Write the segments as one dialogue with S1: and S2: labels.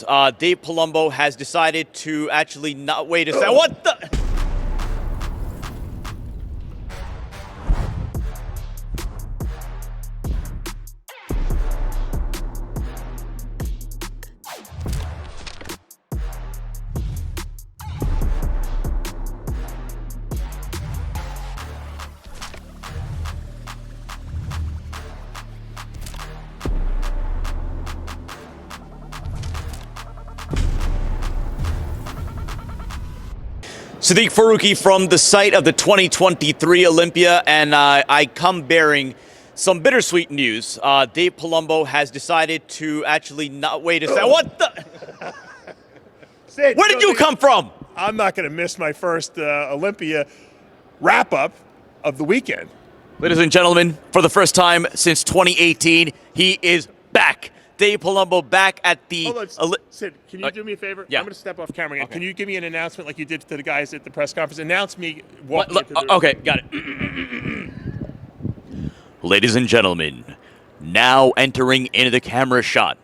S1: Dave Palumbo has decided to actually not wait a second. What the? Sadiq Faruqi from the site of the 2023 Olympia, and I come bearing some bittersweet news. Dave Palumbo has decided to actually not wait a second. What the?
S2: Sid,
S1: Where did you come from?
S2: I'm not going to miss my first Olympia wrap-up of the weekend.
S1: Ladies and gentlemen, for the first time since 2018, he is back. Dave Palumbo back at the...
S2: Hold on, Sid, can you do me a favor?
S1: Yeah.
S2: I'm going to step off camera again.
S1: Okay.
S2: Can you give me an announcement like you did to the guys at the press conference? Announce me.
S1: Okay, got it. Ladies and gentlemen, now entering into the camera shot,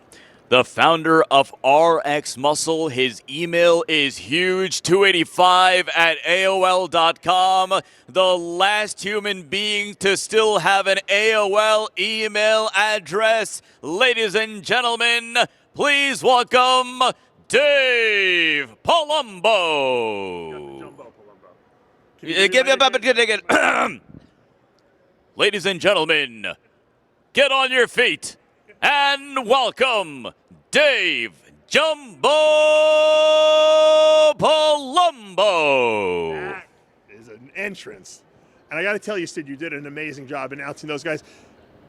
S1: the founder of RXMuscle. His email is huge285 at AOL.com. The last human being to still have an AOL email address. Ladies and gentlemen, please welcome Dave Palumbo. Ladies and gentlemen, get on your feet and welcome Dave Jumbo Palumbo.
S2: That is an entrance. And I got to tell you, Sid, you did an amazing job announcing those guys.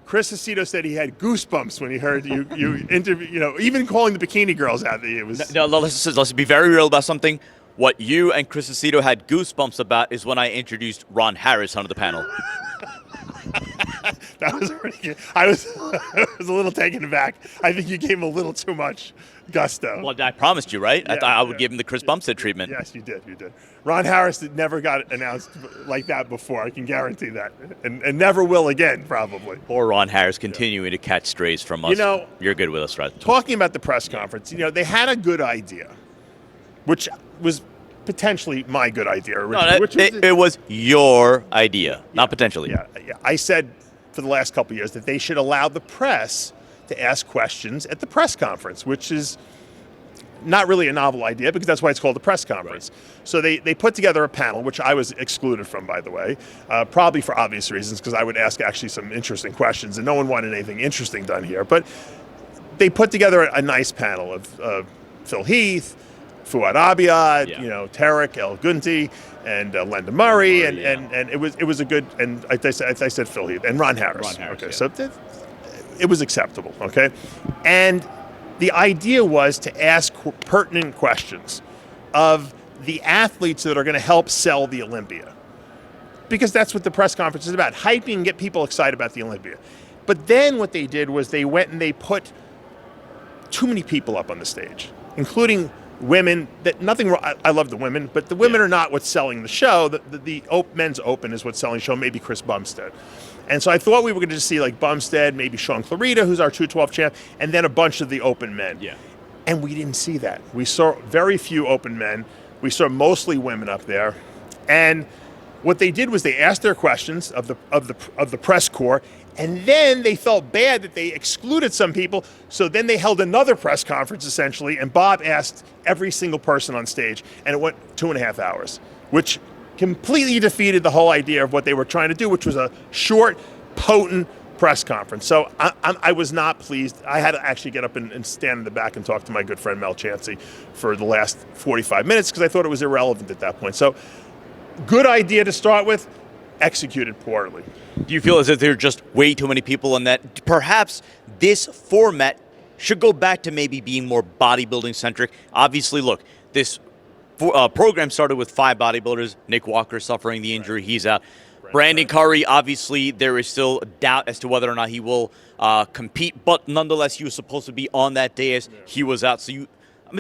S2: Chris Aceto said he had goosebumps when he heard you interview, even calling the bikini girls out. It was
S1: No, let's be very real about something. What you and Chris Aceto had goosebumps about is when I introduced Ron Harris onto the panel.
S2: That was pretty good. I was a little taken aback. I think you gave him a little too much gusto.
S1: Well, I promised you, right? I
S2: Yeah,
S1: thought I would
S2: yeah.
S1: give him the Chris Bumstead treatment.
S2: Yes, you did. Ron Harris never got announced like that before. I can guarantee that, and never will again, probably.
S1: Poor Ron Harris continuing to catch strays from us. You're good with us, right?
S2: Talking about the press conference, they had a good idea, which was potentially my good idea originally.
S1: It was your idea, not potentially.
S2: Yeah. I said for the last couple of years that they should allow the press to ask questions at the press conference, which is not really a novel idea because that's why it's called a press conference. Right. So they put together a panel, which I was excluded from, by the way, probably for obvious reasons because I would ask actually some interesting questions and no one wanted anything interesting done here. But they put together a nice panel of Phil Heath, Fuad Abiad, Tarek El Gunti, and Linda Murray, and it was a good, and I said Phil Heath and Ron Harris. Okay, so it was acceptable. Okay, and the idea was to ask pertinent questions of the athletes that are going to help sell the Olympia, because that's what the press conference is about: hyping and get people excited about the Olympia. But then what they did was they went and they put too many people up on the stage, including women. That nothing wrong. I love the women, but the women are not what's selling the show. The men's open is what's selling the show. Maybe Chris Bumstead, and so I thought we were going to see like Bumstead, maybe Sean Clarita, who's our 212 champ, and then a bunch of the open men. Yeah, and we didn't see that. We saw very few open men. We saw mostly women up there, and what they did was they asked their questions of the press corps. And then they felt bad that they excluded some people, so then they held another press conference, essentially, and Bob asked every single person on stage, and it went 2.5 hours, which completely defeated the whole idea of what they were trying to do, which was a short, potent press conference. So I was not pleased. I had to actually get up and stand in the back and talk to my good friend Mel Chansey for the last 45 minutes, because I thought it was irrelevant at that point. So good idea to start with, executed poorly.
S1: Do you feel as if there are just way too many people and that perhaps this format should go back to maybe being more bodybuilding centric? Obviously, look, this program started with 5 bodybuilders. Nick Walker suffering the injury. He's out. Brandon Curry, obviously, there is still doubt as to whether or not he will compete. But nonetheless, he was supposed to be on that day as he was out. So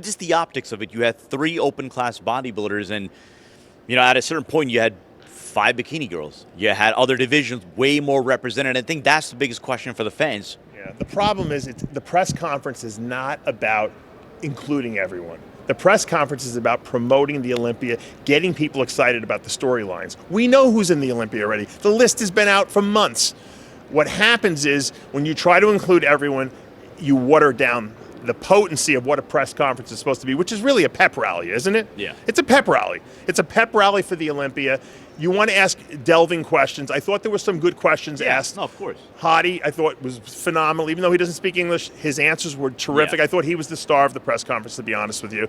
S1: just the optics of it. You had 3 open class bodybuilders. And, at a certain point, you had 5 bikini girls. You had other divisions way more represented. I think that's the biggest question for the fans.
S2: Yeah, the problem is the press conference is not about including everyone. The press conference is about promoting the Olympia, getting people excited about the storylines. We know who's in the Olympia already. The list has been out for months. What happens is when you try to include everyone, you water down the potency of what a press conference is supposed to be, which is really a pep rally, isn't it?
S1: Yeah.
S2: It's a pep rally. It's a pep rally for the Olympia. You want to ask delving questions. I thought there were some good questions asked.
S1: No, of course.
S2: Hadi, I thought, was phenomenal. Even though he doesn't speak English, his answers were terrific.
S1: Yeah.
S2: I thought he was the star of the press conference, to be honest with you.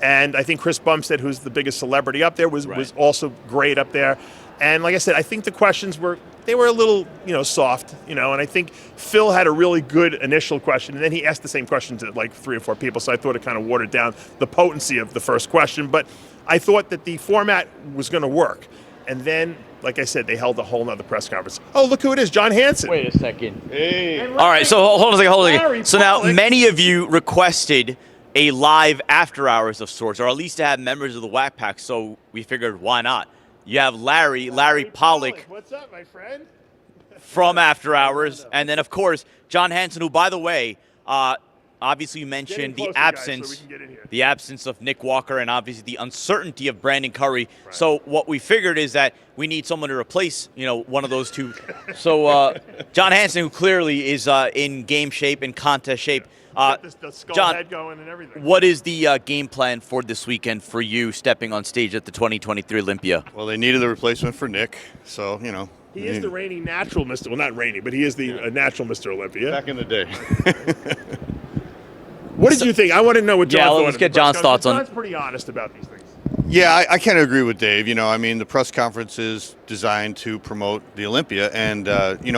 S2: And I think Chris Bumstead, who's the biggest celebrity up there, was also great up there. And like I said, I think the questions were a little, soft, and I think Phil had a really good initial question, and then he asked the same question to like 3 or 4 people, so I thought it kind of watered down the potency of the first question, but I thought that the format was going to work. And then, like I said, they held a whole nother press conference. Oh, look who it is, John Hansen.
S1: Wait a second.
S3: Hey.
S1: All right, so hold on a second.
S2: Larry
S1: So now
S2: Pollock.
S1: many of you requested a live after hours of sorts, or at least to have members of the Whack Pack, so we figured why not? You have Larry Pollock
S2: What's up, my friend?
S1: from After Hours, and then of course John Hansen, who, by the way, obviously you mentioned
S2: Getting
S1: the
S2: closer, guys,
S1: absence,
S2: so we can get in here.
S1: the absence of Nick Walker, and obviously the uncertainty of Brandon Curry. So what we figured is that we need someone to replace, one of those two. So John Hansen, who clearly is in game shape and contest shape.
S2: The skull
S1: John,
S2: head going and everything.
S1: what is the game plan for this weekend for you stepping on stage at the 2023 Olympia?
S3: Well, they needed a replacement for Nick, so,
S2: He is the reigning natural Mr. Well, not reigning, but he is the natural Mr. Olympia.
S3: back in the day.
S2: What did you think? I want to know what John thought.
S1: let's
S2: of
S1: get
S2: the press
S1: John's thoughts on
S2: John's pretty honest about these things.
S3: Yeah, I kind of agree with Dave. The press conference is designed to promote the Olympia. And,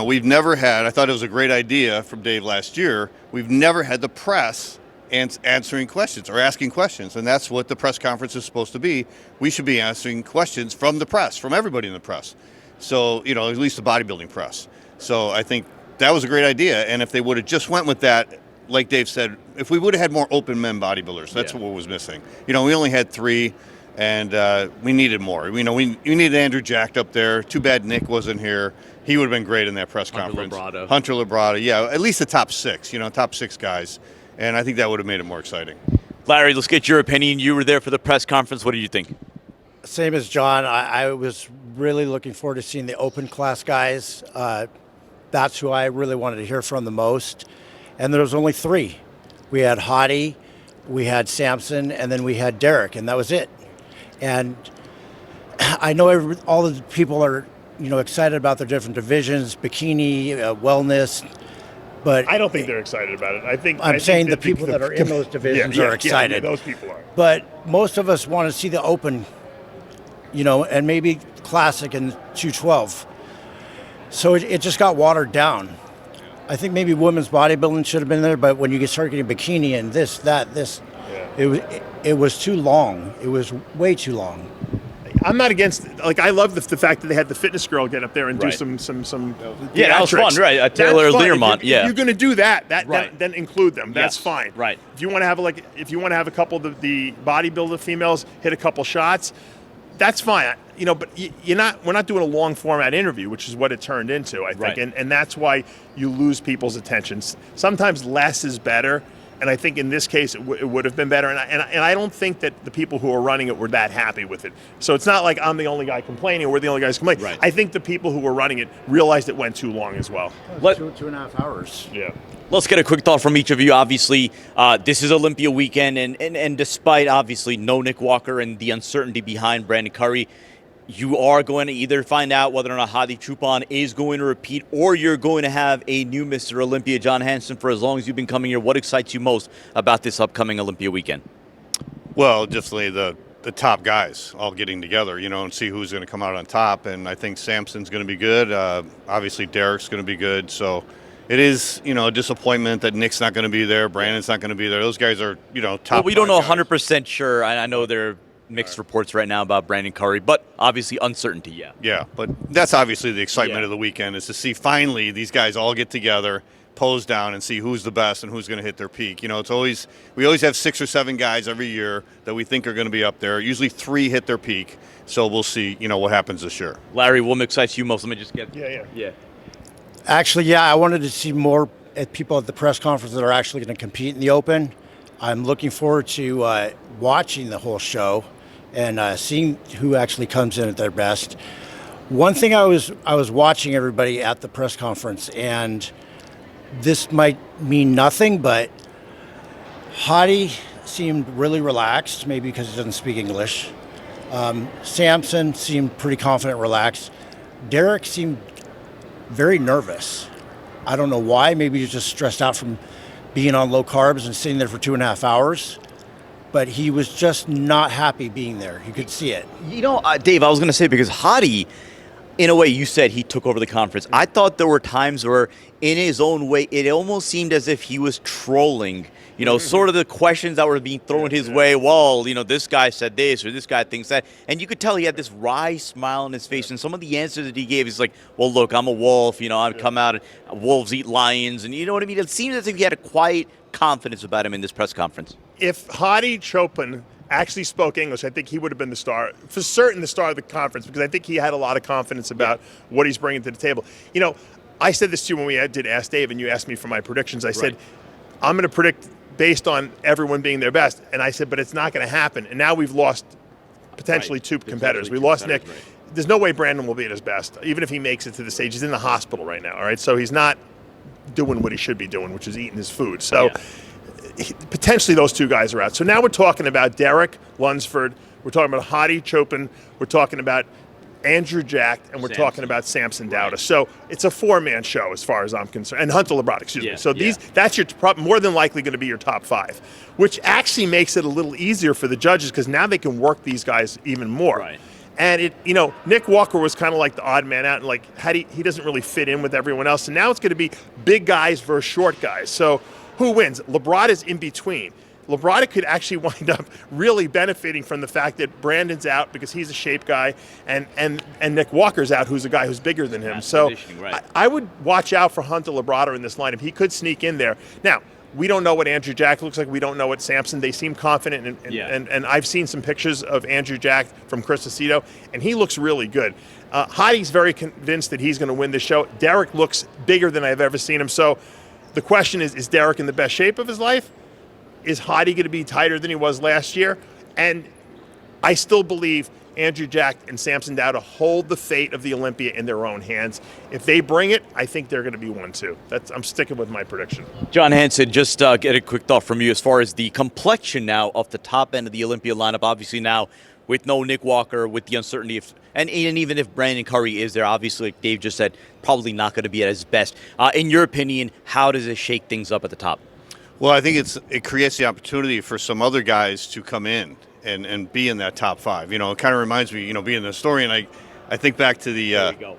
S3: we've never had, I thought it was a great idea from Dave last year, we've never had the press answering questions or asking questions. And that's what the press conference is supposed to be. We should be answering questions from the press, from everybody in the press. So, at least the bodybuilding press. So I think that was a great idea. And if they would have just went with that, like Dave said, if we would have had more open men bodybuilders, that's what was missing. We only had 3, and we needed more. We needed Andrew Jacked up there. Too bad Nick wasn't here. He would have been great in that press conference. Hunter Labrada, yeah, at least the top 6, top 6 guys. And I think that would have made it more exciting.
S1: Larry, let's get your opinion. You were there for the press conference. What did you think?
S4: Same as John. I was really looking forward to seeing the open class guys. That's who I really wanted to hear from the most. And there was only 3. We had Hadi, we had Samson, and then we had Derek, and that was it. And I know all the people are, excited about their different divisions, bikini, wellness, but
S2: I don't think they're excited about it. I think
S4: saying the people that are in those divisions are excited.
S2: Yeah, those people are.
S4: But most of us want to see the open, and maybe classic and 212. So it just got watered down. I think maybe women's bodybuilding should have been there, but when you start getting bikini and this, it was too long. It was way too long.
S2: I'm not against. I love the fact that they had the fitness girl get up there and do some.
S1: Yeah, that was fun, right? Taylor Learmont.
S2: If you're going to do that, then include them. That's
S1: Yes,
S2: fine.
S1: right.
S2: If you want to have a couple of the bodybuilder females hit a couple shots, that's fine. But we're not doing a long format interview, which is what it turned into, I think, and that's why you lose people's attention. Sometimes less is better. And I think in this case, it would have been better. And I don't think that the people who are running it were that happy with it. So it's not like I'm the only guy complaining or we're the only guys complaining.
S1: Right.
S2: I think the people who were running it realized it went too long as well.
S4: 2.5 hours.
S2: Yeah.
S1: Let's get a quick thought from each of you. Obviously, this is Olympia weekend, and despite obviously no Nick Walker and the uncertainty behind Brandon Curry, you are going to either find out whether or not Hadi Choopan is going to repeat, or you're going to have a new Mr. Olympia, John Hansen, for as long as you've been coming here. What excites you most about this upcoming Olympia weekend?
S3: Well, definitely the top guys all getting together, and see who's going to come out on top. And I think Samson's going to be good. Obviously, Derek's going to be good. So it is, a disappointment that Nick's not going to be there. Brandon's not going to be there. Those guys are, top.
S1: Well, we don't know
S3: guys.
S1: 100% sure. I know there are mixed reports right now about Brandon Curry, but obviously uncertainty, yeah.
S3: Yeah, but that's obviously the excitement
S1: Yeah.
S3: of the weekend, is to see finally these guys all get together, pose down, and see who's the best and who's going to hit their peak. We always have 6 or 7 guys every year that we think are going to be up there. Usually 3 hit their peak, so we'll see, what happens this year.
S1: Larry, what excites you most? Let me just get...
S2: Yeah.
S4: Actually, I wanted to see more people at the press conference that are actually going to compete in the open. I'm looking forward to watching the whole show and seeing who actually comes in at their best. One thing I was watching everybody at the press conference, and this might mean nothing, but Hadi seemed really relaxed, maybe because he doesn't speak English. Samson seemed pretty confident, relaxed. Derek seemed very nervous. I don't know why. Maybe he's just stressed out from being on low carbs and sitting there for 2.5 hours. But he was just not happy being there. You could see it.
S1: You know, Dave, I was going to say, because Hadi, in a way, you said he took over the conference. I thought there were times where, in his own way, it almost seemed as if he was trolling, you know, sort of the questions that were being thrown his way. Well, you know, this guy said this or this guy thinks that. And you could tell he had this wry smile on his face. And some of the answers that he gave, he's like, well, look, I'm a wolf. You know, I've come out, wolves eat lions. And you know what I mean? It seems as if he had a quiet confidence about him in this press conference.
S2: If Hadi Chopin actually spoke English, I think he would have been the star, for certain the star of the conference, because I think he had a lot of confidence about what he's bringing to the table. You know, I said this to you when we did Ask Dave, and you asked me for my predictions. I said, I'm going to predict based on everyone being their best. And I said, but it's not going to happen. And now we've lost potentially two competitors. We lost Nick. There's no way Brandon will be at his best, even if he makes it to the stage. He's in the hospital right now, all right? So he's not doing what he should be doing, which is eating his food. So potentially those two guys are out. So now we're talking about Derek Lunsford. We're talking about Hadi Chopin. We're talking about Andrew Jack, and we're talking about Samson Dowda. So it's a four-man show as far as I'm concerned. And Hunter Labrada, excuse me. So that's your more than likely going to be your top five, which actually makes it a little easier for the judges because now they can work these guys even more.
S1: Right.
S2: And it, you know, Nick Walker was kind of like the odd man out, and like he doesn't really fit in with everyone else. And now it's going to be big guys versus short guys. So who wins? Labrada's in between. Labrada could actually wind up really benefiting from the fact that Brandon's out because he's a shape guy, and Nick Walker's out, who's a guy who's bigger than him. So I would watch out for Hunter Labrada in this lineup. He could sneak in there. Now, we don't know what Andrew Jack looks like. We don't know what Samson. They seem confident, and I've seen some pictures of Andrew Jack from Chris Aceto, and he looks really good. Hadi's very convinced that he's going to win this show. Derek looks bigger than I've ever seen him. So the question is Derek in the best shape of his life? Is Hadi going to be tighter than he was last year? And I still believe Andrew Jack and Samson Dowda hold the fate of the Olympia in their own hands. If they bring it, I think they're going to be 1-2. I'm sticking with my prediction.
S1: John Hansen, just get a quick thought from you as far as the complexion now of the top end of the Olympia lineup. Obviously now with no Nick Walker, with the uncertainty and even if Brandon Curry is there, obviously, like Dave just said, probably not going to be at his best. In your opinion, how does it shake things up at the top?
S3: Well, I think it creates the opportunity for some other guys to come in and be in that top five. You know, it kind of reminds me, you know, being a historian, I think back to the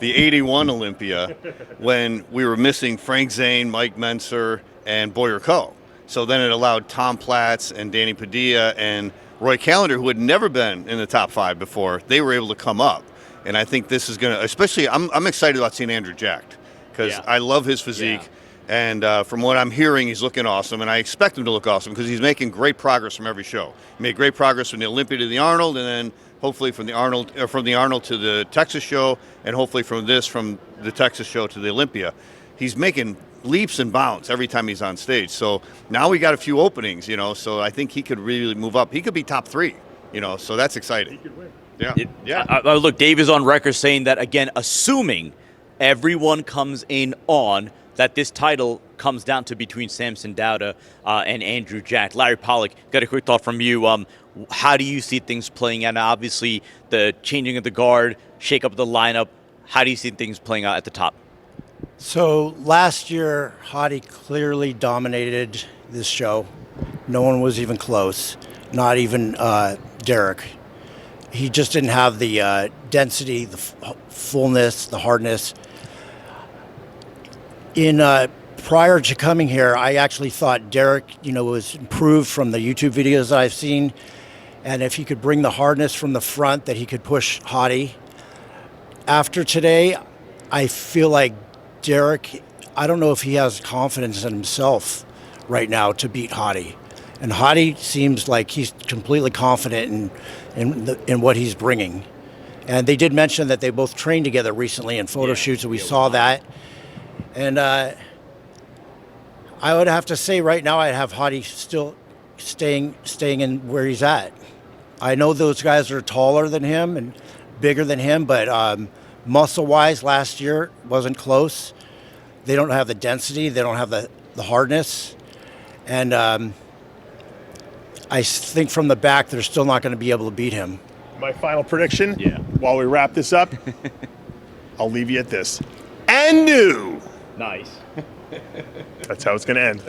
S3: 81 Olympia when we were missing Frank Zane, Mike Menser, and Boyer Coe. So then it allowed Tom Platz and Danny Padilla and Roy Callender, who had never been in the top five before, they were able to come up. And I think this is going to, especially, I'm excited about seeing Andrew Jack because I love his physique. Yeah. And from what I'm hearing, he's looking awesome, and I expect him to look awesome because he's making great progress from every show. He made great progress from the Olympia to the Arnold, and then hopefully from the Arnold to the Texas show, and hopefully from the Texas show to the Olympia. He's making leaps and bounds every time he's on stage. So now we got a few openings, you know. So I think he could really move up. He could be top 3, you know. So that's exciting. He could win. Yeah.
S1: Look, Dave is on record saying that again, assuming everyone comes in on. That this title comes down to between Samson Dowda and Andrew Jack. Larry Pollock, got a quick thought from you. How do you see things playing out? Now, obviously, the changing of the guard, shake up the lineup. How do you see things playing out at the top?
S4: So last year, Hadi clearly dominated this show. No one was even close, not even Derek. He just didn't have the density, the fullness, the hardness. Prior to coming here, I actually thought Derek, was improved from the YouTube videos that I've seen. And if he could bring the hardness from the front, that he could push Hadi. After today, I feel like Derek, I don't know if he has confidence in himself right now to beat Hadi. And Hadi seems like he's completely confident in what he's bringing. And they did mention that they both trained together recently in photo shoots, and we saw that. And I would have to say right now I'd have Hottie still staying in where he's at. I know those guys are taller than him and bigger than him, but muscle-wise last year wasn't close. They don't have the density. They don't have the hardness. And I think from the back, they're still not going to be able to beat him.
S2: My final prediction,
S1: Yeah.
S2: while we wrap this up, I'll leave you at this. And new.
S1: Nice.
S2: That's how it's going to end.